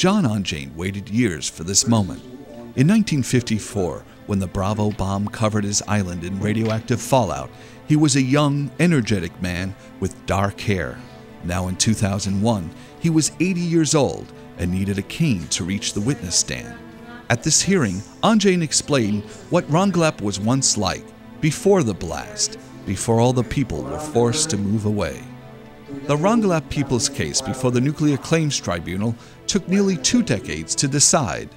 John Onjane waited years for this moment. In 1954, when the Bravo bomb covered his island in radioactive fallout, he was a young, energetic man with dark hair. Now in 2001, he was 80 years old and needed a cane to reach the witness stand. At this hearing, Onjane explained what Rongelap was once like, before the blast, before all the people were forced to move away. The Rongelap people's case before the Nuclear Claims Tribunal took nearly 2 decades to decide.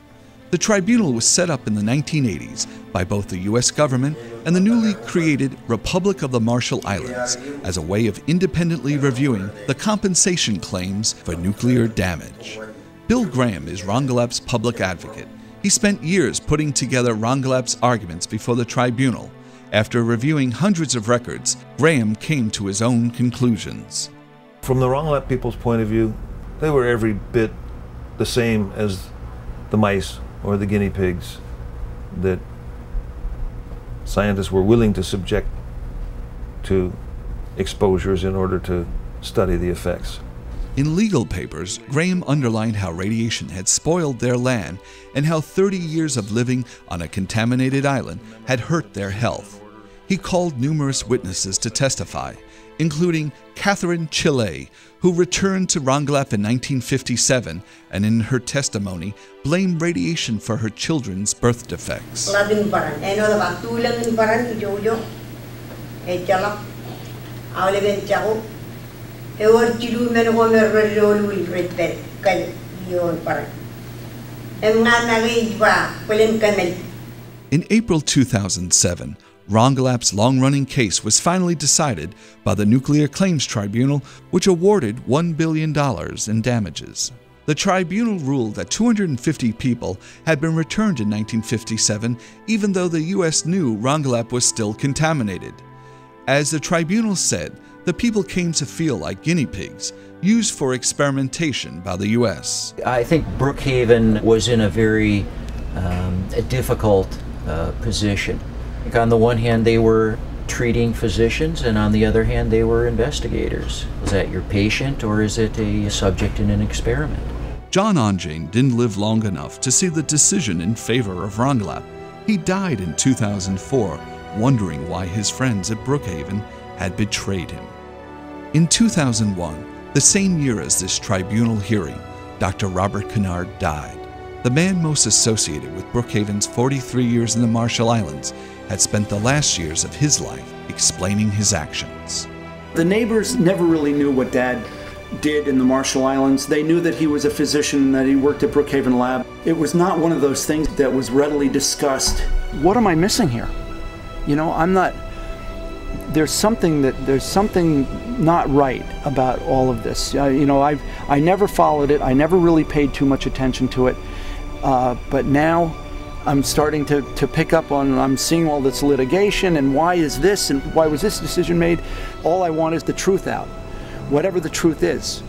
The tribunal was set up in the 1980s by both the U.S. government and the newly created Republic of the Marshall Islands as a way of independently reviewing the compensation claims for nuclear damage. Bill Graham is Rongelap's public advocate. He spent years putting together Rongelap's arguments before the tribunal. After reviewing hundreds of records, Graham came to his own conclusions. From the Rongelap people's point of view, they were every bit the same as the mice or the guinea pigs that scientists were willing to subject to exposures in order to study the effects. In legal papers, Graham underlined how radiation had spoiled their land and how 30 years of living on a contaminated island had hurt their health. He called numerous witnesses to testify, including Catherine Chile, who returned to Rongelap in 1957 and in her testimony blamed radiation for her children's birth defects. In April 2007, Rongelap's long-running case was finally decided by the Nuclear Claims Tribunal, which awarded $1 billion in damages. The tribunal ruled that 250 people had been returned in 1957, even though the U.S. knew Rongelap was still contaminated. As the tribunal said, the people came to feel like guinea pigs, used for experimentation by the U.S. I think Brookhaven was in a very difficult position. On the one hand, they were treating physicians, and on the other hand, they were investigators. Is that your patient, or is it a subject in an experiment? John Onjane didn't live long enough to see the decision in favor of Rongelap. He died in 2004, wondering why his friends at Brookhaven had betrayed him. In 2001, the same year as this tribunal hearing, Dr. Robert Kennard died. The man most associated with Brookhaven's 43 years in the Marshall Islands had spent the last years of his life explaining his actions. The neighbors never really knew what Dad did in the Marshall Islands. They knew that he was a physician, that he worked at Brookhaven Lab. It was not one of those things that was readily discussed. What am I missing here? You know, there's something not right about all of this. I never followed it. I never really paid too much attention to it. But now I'm starting to pick up on, I'm seeing all this litigation and why is this and why was this decision made? All I want is the truth out, whatever the truth is.